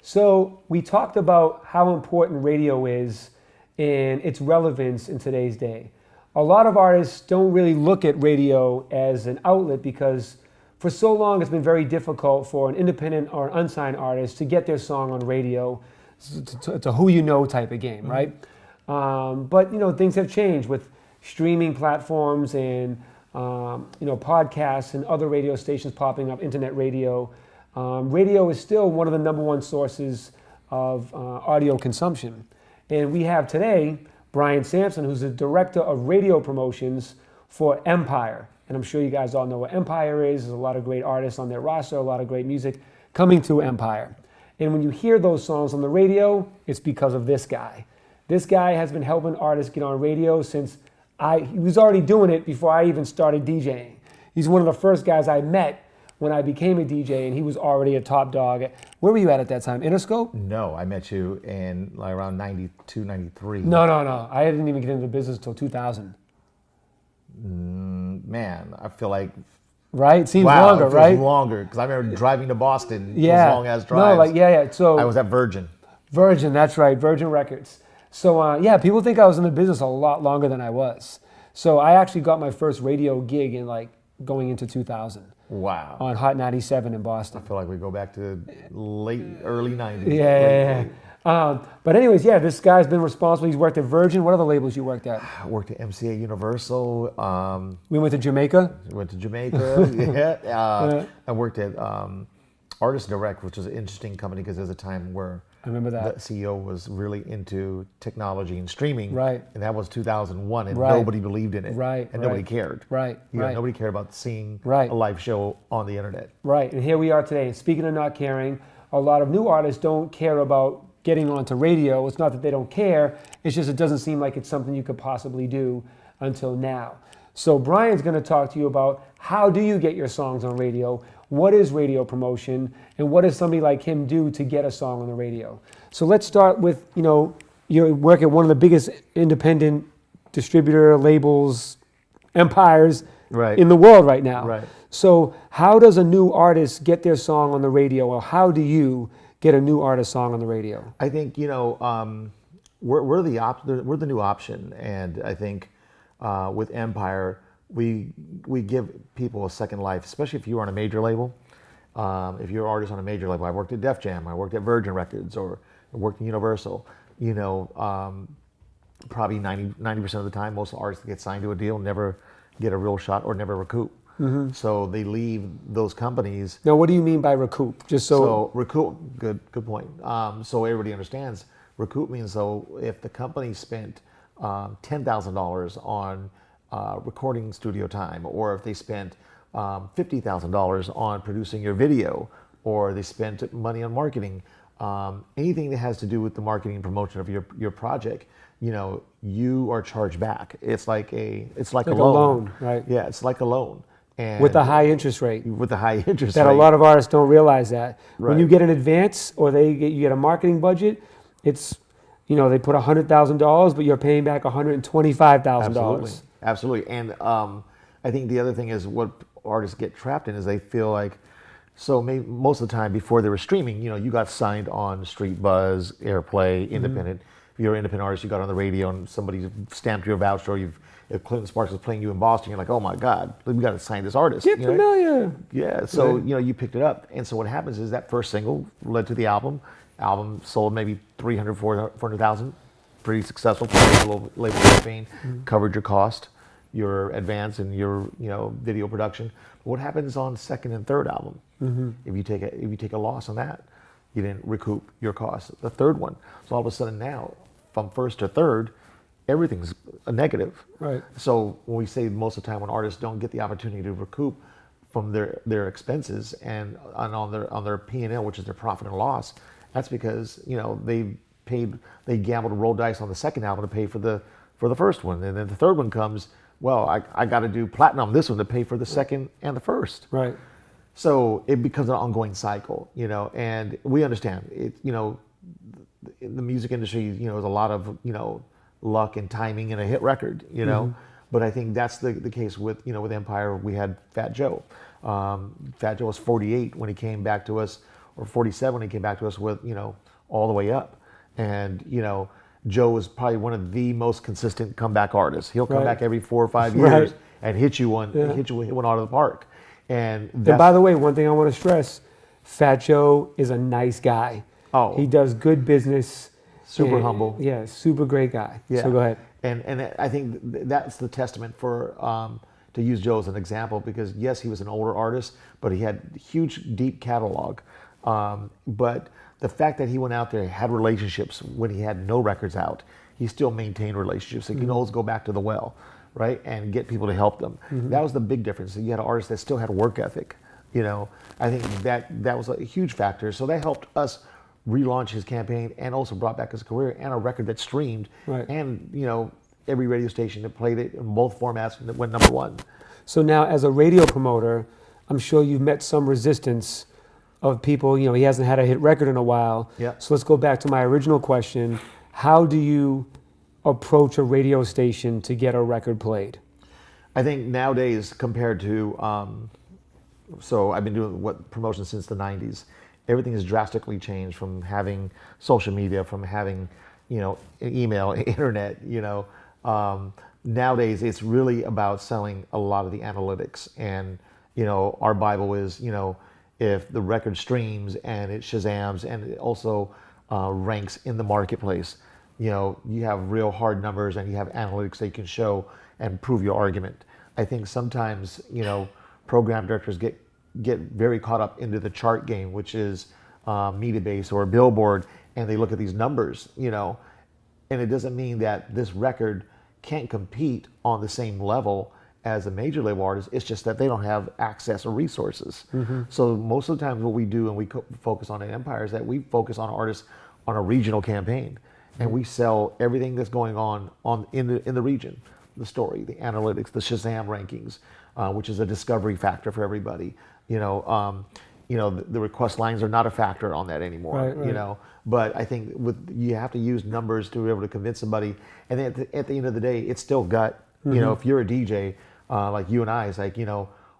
So we talked about how important radio is and its relevance in today's day. A lot of artists don't really look at radio as an outlet because for so long it's been very difficult for an independent or unsigned artist to get their song on radio. It's a who you know type of game, right? But things have changed with streaming platforms and podcasts and other radio stations popping up, internet radio. Radio is still one of the number one sources of audio consumption. And we have today Bryan Samson, who's the director of radio promotions for Empire. And I'm sure you guys all know what Empire is. There's a lot of great artists on their roster, a lot of great music coming to Empire. And when you hear those songs on the radio, it's because of this guy. This guy has been helping artists get on radio since he was already doing it before I even started DJing. He's one of the first guys I met when I became a DJ, and he was already a top dog. Where were you at that time? Interscope? No, I met you in around 92, 93. No. I didn't even get into the business until 2000. Man, I feel like... Right? It seems wow, longer, it feels right? longer, because I remember driving to Boston, Yeah. those long-ass drives. No, yeah. So I was at Virgin. Virgin, that's right, Virgin Records. So people think I was in the business a lot longer than I was. So I actually got my first radio gig in going into 2000. Wow. On Hot 97 in Boston. I feel like we go back to early 90s. Yeah. But anyways, this guy's been responsible. He's worked at Virgin. What other labels you worked at? I worked at MCA Universal. We went to Jamaica? Went to Jamaica, yeah. I worked at Artist Direct, which was an interesting company because there's a time where I remember that. the CEO was really into technology and streaming. Right. And that was 2001, and Right. nobody believed in it. Right. And nobody cared. Right. Nobody cared about seeing Right. a live show on the internet. Right. And here we are today. Speaking of not caring, a lot of new artists don't care about getting onto radio. It's not that they don't care. It's just it doesn't seem like it's something you could possibly do until now. So Bryan's going to talk to you about how do you get your songs on radio? What is radio promotion? And what does somebody like him do to get a song on the radio? So let's start with, you work at one of the biggest independent distributor labels, empires Right. in the world right now. Right. So how does a new artist get their song on the radio? Or how do you get a new artist song on the radio? I think, we're the new option. And I think with Empire, we give people a second life, especially if you're on a major label. If you're an artist on a major label, I worked at Def Jam, I worked at Virgin Records, or I worked in Universal. Probably 90% of the time, most artists that get signed to a deal never get a real shot or never recoup. Mm-hmm. So they leave those companies. Now, what do you mean by recoup? So recoup, good point. So everybody understands, recoup means if the company spent $10,000 on recording studio time, or if they spent $50,000 on producing your video, or they spent money on marketing, anything that has to do with the marketing and promotion of your project, you are charged back. It's like a loan, right? Yeah, it's like a loan. And with a high interest rate. With a high interest that rate. a lot of artists don't realize that. Right. When you get an advance or you get a marketing budget, it's, they put $100,000, but you're paying back $125,000. Absolutely. And I think the other thing is what artists get trapped in is they feel like, most of the time before they were streaming, you got signed on Street Buzz, Airplay, Independent. If you're an independent artist, you got on the radio and somebody stamped your voucher, or if Clinton Sparks was playing you in Boston, you're like, oh my God, we got to sign this artist. Get familiar. Yeah, so you picked it up. And so what happens is that first single led to the album. Album sold maybe 300, 400,000. Pretty successful for a little label campaign. Covered your cost, your advance, and your video production. But what happens on second and third album? If you take a loss on that, you didn't recoup your costs. The third one. So all of a sudden now, from first to third, everything's a negative. Right. So when we say most of the time when artists don't get the opportunity to recoup from their expenses and on their P&L, which is their profit and loss, that's because they gambled and rolled dice on the second album to pay for the first one, and then the third one comes. Well, I got to do platinum this one to pay for the second and the first. Right. So it becomes an ongoing cycle, and we understand it. In the music industry, there's a lot of luck and timing and a hit record, But I think that's the case with with Empire. We had Fat Joe. Fat Joe was 48 when he came back to us or 47 when he came back to us with, all the way up. And, Joe was probably one of the most consistent comeback artists. He'll come Right. back every 4 or 5 Right. years and hit you one out of the park. And And by the way, one thing I want to stress, Fat Joe is a nice guy. Oh. He does good business. Super and- humble. Yeah, super great guy. Yeah. So go ahead. And I think that's the testament for to use Joe as an example, because yes, he was an older artist, but he had huge, deep catalog. But the fact that he went out there, had relationships when he had no records out, he still maintained relationships. He can always go back to the well, right, and get people to help them. That was the big difference. You had an artist that still had work ethic. I think that was a huge factor. So that helped us relaunch his campaign, and also brought back his career, and a record that streamed, Right. and every radio station that played it in both formats and that went number one. So now, as a radio promoter, I'm sure you've met some resistance of people. He hasn't had a hit record in a while. Yeah. So let's go back to my original question. How do you approach a radio station to get a record played? I think nowadays, compared to, so I've been doing promotion since the 90s. Everything has drastically changed, from having social media, from having, email, internet, nowadays it's really about selling a lot of the analytics. And, our Bible is, if the record streams and it Shazams and it also ranks in the marketplace, you have real hard numbers and you have analytics that you can show and prove your argument. I think sometimes, program directors get very caught up into the chart game, which is media base or Billboard, and they look at these numbers, and it doesn't mean that this record can't compete on the same level as a major label artist. It's just that they don't have access or resources. So most of the time what we do, and we focus on at Empire, is that we focus on artists on a regional campaign, and we sell everything that's going on in the region, the story, the analytics, the Shazam rankings, which is a discovery factor for everybody. The request lines are not a factor on that anymore. Right. But I think you have to use numbers to be able to convince somebody. And at the end of the day, it's still gut. If you're a DJ like you and I, it's like,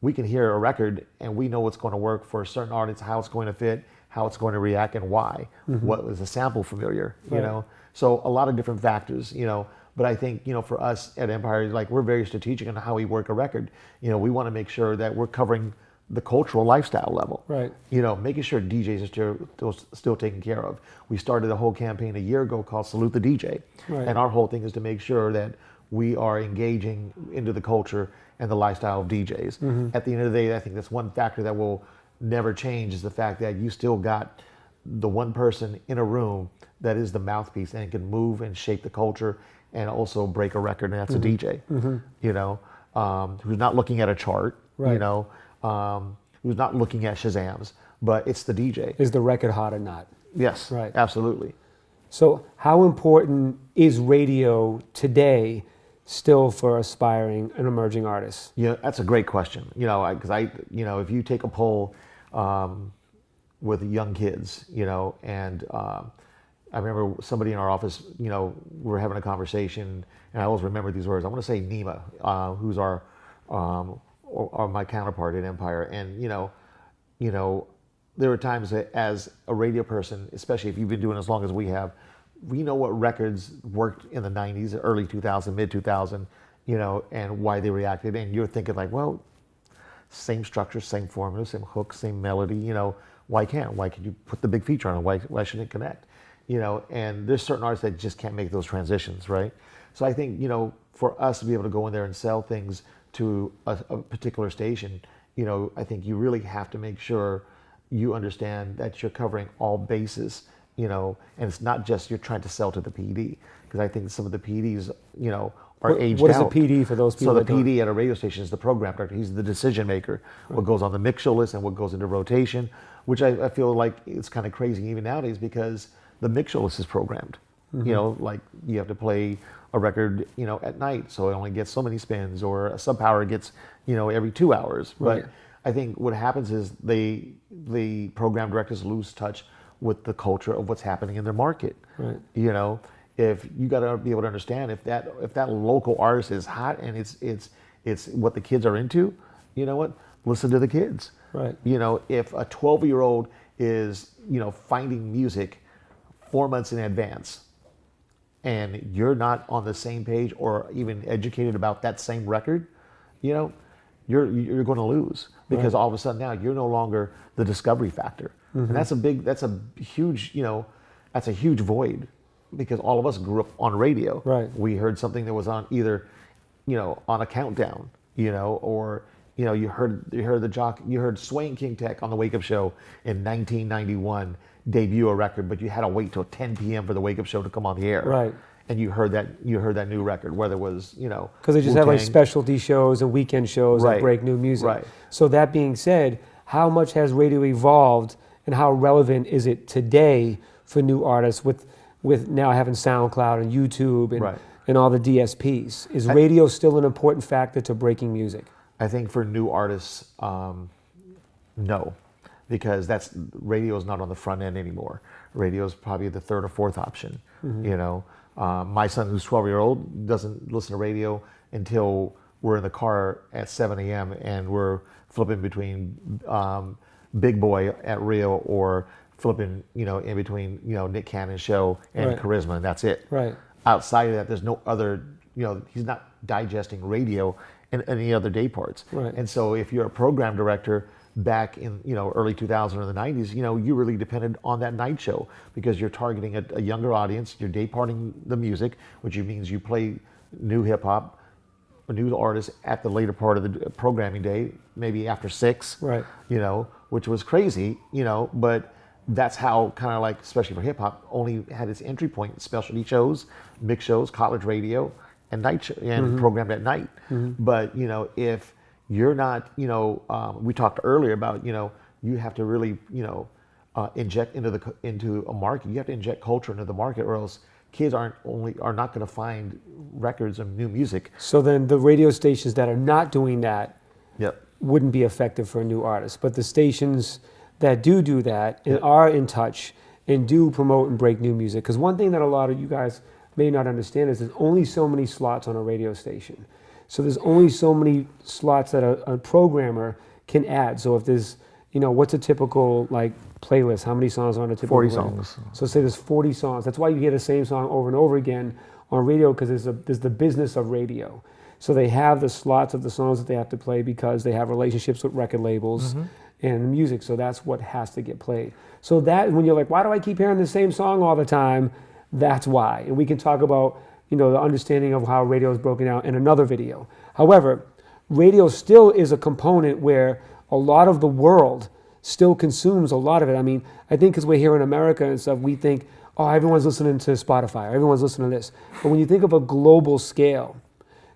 we can hear a record and we know what's going to work for a certain artist, how it's going to fit, how it's going to react, and why. What was the sample familiar? Right. So a lot of different factors. But I think, for us at Empire, like, we're very strategic on how we work a record. We want to make sure that we're covering the cultural lifestyle level. Right. Making sure DJs are still taken care of. We started a whole campaign a year ago called Salute the DJ. Right. And our whole thing is to make sure that we are engaging into the culture and the lifestyle of DJs. At the end of the day, I think that's one factor that will never change, is the fact that you still got the one person in a room that is the mouthpiece and can move and shape the culture and also break a record, and that's a DJ. Who's not looking at a chart, Right. Who's not looking at Shazams, but it's the DJ. Is the record hot or not? Yes, Right. absolutely. So how important is radio today still for aspiring and emerging artists? Yeah, that's a great question. Because if you take a poll with young kids, and I remember somebody in our office, we were having a conversation, and I always remember these words. I want to say Nima, who's our my counterpart at Empire, and there were times that, as a radio person, especially if you've been doing it as long as we have, we know what records worked in the 90s, early 2000, mid 2000, and why they reacted. And you're thinking like, well, same structure, same formula, same hook, same melody, why could you put the big feature on it? Why shouldn't it connect? And there's certain artists that just can't make those transitions, right? So I think, for us to be able to go in there and sell things to a particular station, I think you really have to make sure you understand that you're covering all bases, and it's not just you're trying to sell to the PD, because I think some of the PDs, are aged out. What is a PD for those people? So the that don't- PD at a radio station is the program director. He's the decision maker. What goes on the mix show list and what goes into rotation, which I feel like it's kind of crazy even nowadays, because the mix show list is programmed. Like you have to play a record, at night, so it only gets so many spins, or a sub power gets, every 2 hours. Right. But I think what happens is the program directors lose touch with the culture of what's happening in their market. Right. If you got to be able to understand if that local artist is hot and it's what the kids are into, listen to the kids. Right. If a 12-year-old is, finding music 4 months in advance, and you're not on the same page or even educated about that same record, you're going to lose, because all of a sudden now you're no longer the discovery factor. And that's a huge void, because all of us grew up on radio. Right. We heard something that was on either, on a countdown, or you heard Swain King Tech on the Wake Up Show in 1991 debut a record, but you had to wait till 10 p.m. for the Wake Up Show to come on the air. Right. And you heard that new record, whether it was, because they just have like specialty shows and weekend shows that break new music. Right. So that being said, how much has radio evolved, and how relevant is it today for new artists with now having SoundCloud and YouTube and all the DSPs? Is radio still an important factor to breaking music? I think for new artists, no, because radio is not on the front end anymore. Radio is probably the third or fourth option. My son, who's 12-year-old, doesn't listen to radio until we're in the car at 7 a.m. and we're flipping between Big Boy at Rio, or flipping, in between, Nick Cannon's show and Charisma, and that's it. Right. Outside of that, there's no other, he's not digesting radio in any other day parts. Right. And so if you're a program director back in, early 2000 or the 90s, you really depended on that night show, because you're targeting a younger audience, you're day parting the music, which means you play new hip hop, new artists at the later part of the programming day, maybe after 6, right? Which was crazy, but that's how, kind of like, especially for hip hop, only had its entry point: specialty shows, mix shows, college radio, and night show, and programmed at night. But if you're not, we talked earlier about, you have to really, inject into a market. You have to inject culture into the market, or else kids are not going to find records of new music. So then the radio stations that are not doing that Yep. wouldn't be effective for a new artist. But the stations that do that and are in touch and do promote and break new music. Because one thing that a lot of you guys may not understand is there's only so many slots on a radio station. So there's only so many slots that a programmer can add. So if there's, what's a typical playlist? How many songs are on a typical 40 radio? songs. So say there's 40 songs. That's why you hear the same song over and over again on radio, because there's the business of radio. So they have the slots of the songs that they have to play, because they have relationships with record labels and music. So that's what has to get played. So that, when you're like, why do I keep hearing the same song all the time? That's why. And we can talk about, the understanding of how radio is broken down in another video. However, radio still is a component where a lot of the world still consumes a lot of it. I mean, I think because we're here in America and stuff, we think, oh, everyone's listening to Spotify, or everyone's listening to this. But when you think of a global scale,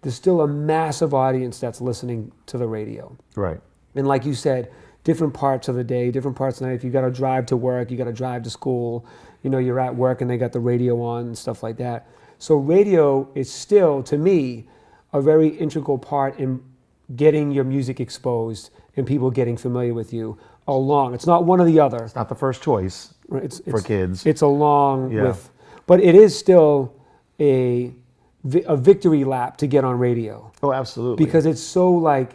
there's still a massive audience that's listening to the radio. Right. And like you said, different parts of the day, different parts of the night. If you got to drive to work, you got to drive to school, you're at work and they got the radio on and stuff like that. So radio is still, to me, a very integral part in getting your music exposed and people getting familiar with you along. It's not one or the other. It's not the first choice for kids. It's along with, but it is still a victory lap to get on radio. Oh, absolutely. Because it's so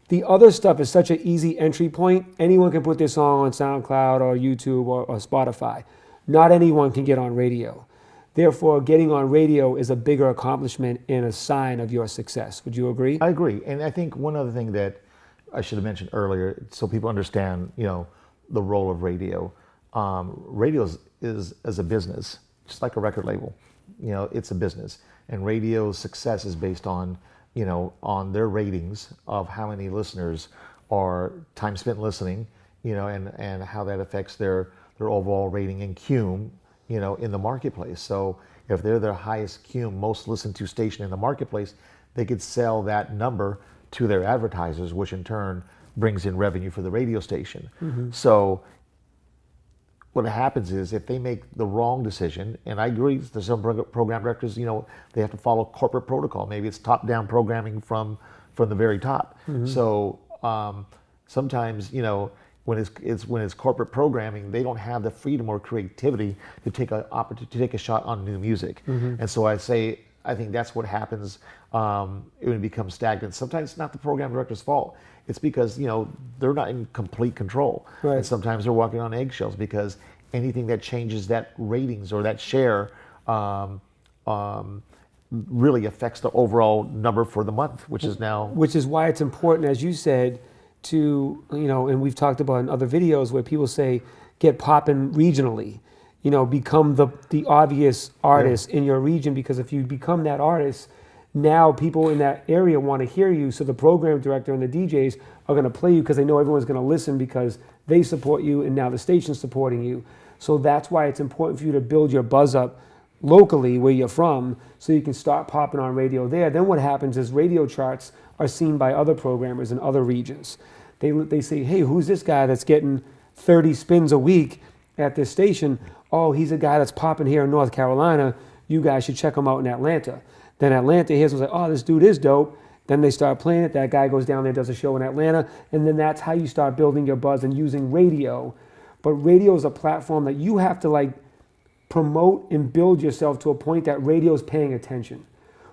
the other stuff is such an easy entry point. Anyone can put their song on SoundCloud or YouTube or Spotify. Not anyone can get on radio. Therefore, getting on radio is a bigger accomplishment and a sign of your success. Would you agree? I agree. And I think one other thing that I should have mentioned earlier, so people understand, the role of radio. Radio is a business, just like a record label. It's a business. And radio's success is based on, on their ratings of how many listeners are time spent listening, and how that affects their overall rating in cume, in the marketplace. So if they're the highest cume, most listened to station in the marketplace, they could sell that number to their advertisers, which in turn brings in revenue for the radio station. So what happens is, if they make the wrong decision, and I agree, there's some program directors, they have to follow corporate protocol. Maybe it's top-down programming from the very top. So sometimes, when it's corporate programming, they don't have the freedom or creativity to take a shot on new music. And so I say, I think that's what happens when it becomes stagnant. Sometimes it's not the program director's fault. It's because, they're not in complete control. Right. And sometimes they're walking on eggshells because anything that changes that ratings or that share really affects the overall number for the month, which is now. Which is why it's important, as you said, to, and we've talked about in other videos where people say, get popping regionally, become the obvious artist in your region, because if you become that artist, now people in that area want to hear you. So the program director and the DJs are going to play you because they know everyone's going to listen because they support you and now the station's supporting you. So that's why it's important for you to build your buzz up locally where you're from so you can start popping on radio there. Then what happens is radio charts are seen by other programmers in other regions. They say, hey, who's this guy that's getting 30 spins a week at this station? Oh, he's a guy that's popping here in North Carolina. You guys should check him out in Atlanta. Then Atlanta hears and like, oh, this dude is dope. Then they start playing it. That guy goes down there, does a show in Atlanta. And then that's how you start building your buzz and using radio. But radio is a platform that you have to promote and build yourself to a point that radio is paying attention.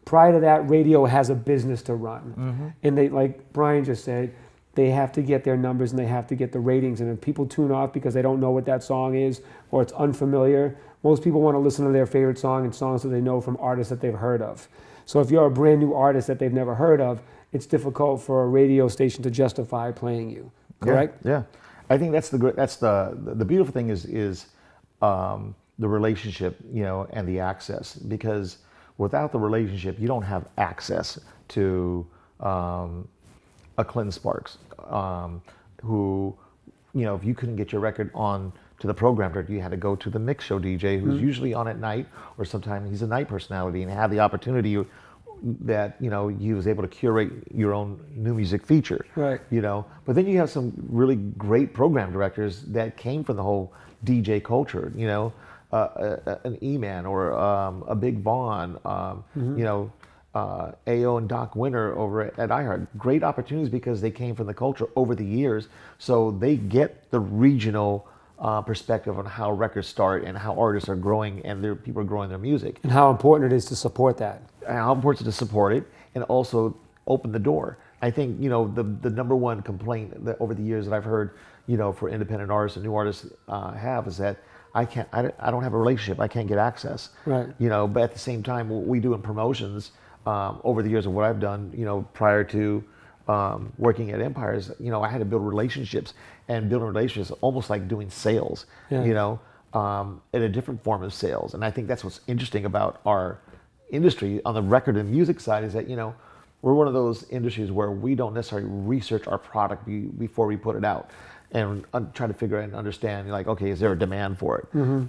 Prior to that, radio has a business to run. Mm-hmm. And they, like Bryan just said, they have to get their numbers and they have to get the ratings. And if people tune off because they don't know what that song is or it's unfamiliar, most people want to listen to their favorite song and songs that they know from artists that they've heard of. So if you're a brand new artist that they've never heard of, it's difficult for a radio station to justify playing you. Correct? Yeah. I think that's the beautiful thing is the relationship, and the access. Because without the relationship, you don't have access to a Clinton Sparks, who, if you couldn't get your record on to the program director, you had to go to the mix show DJ, who's usually on at night, or sometimes he's a night personality, and have the opportunity that he was able to curate your own new music feature. Right. But then you have some really great program directors that came from the whole DJ culture. An E-Man or a Big Vaughn, AO and Doc Winter over at iHeart. Great opportunities because they came from the culture over the years, so they get the regional perspective on how records start and how artists are growing and people are growing their music. And how important it is to support that. And how important it is to support it and also open the door. I think, the number one complaint that over the years that I've heard, for independent artists and new artists have is that I don't have a relationship. I can't get access. Right. But at the same time, what we do in promotions over the years of what I've done, prior to working at Empires, I had to build relationships, and building relationships almost like doing sales, in a different form of sales. And I think that's what's interesting about our industry on the record and music side is that, we're one of those industries where we don't necessarily research our product before we put it out and try to figure out and understand, okay, is there a demand for it? Mm-hmm.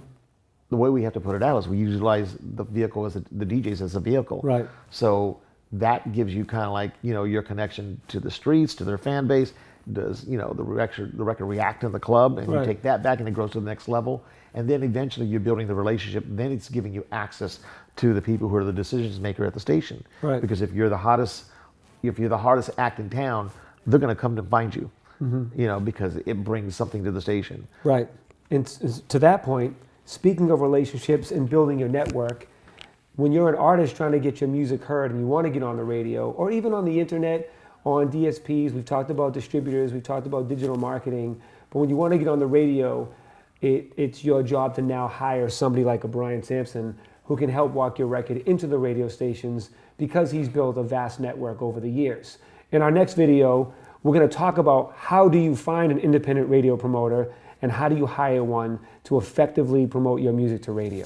The way we have to put it out is we utilize the vehicle as the DJs as a vehicle. Right. So that gives you kind of your connection to the streets, to their fan base. Does the record react in the club, and you take that back and it grows to the next level, and then eventually you're building the relationship. Then it's giving you access to the people who are the decisions maker at the station. Right. Because if you're the hottest act in town, they're going to come to find you. Mm-hmm. Because it brings something to the station. Right. And to that point, speaking of relationships and building your network, when you're an artist trying to get your music heard and you want to get on the radio or even on the internet, on DSPs, we've talked about distributors, we've talked about digital marketing, but when you want to get on the radio, it's your job to now hire somebody like a Bryan Samson who can help walk your record into the radio stations because he's built a vast network over the years. In our next video, we're going to talk about how do you find an independent radio promoter and how do you hire one to effectively promote your music to radio.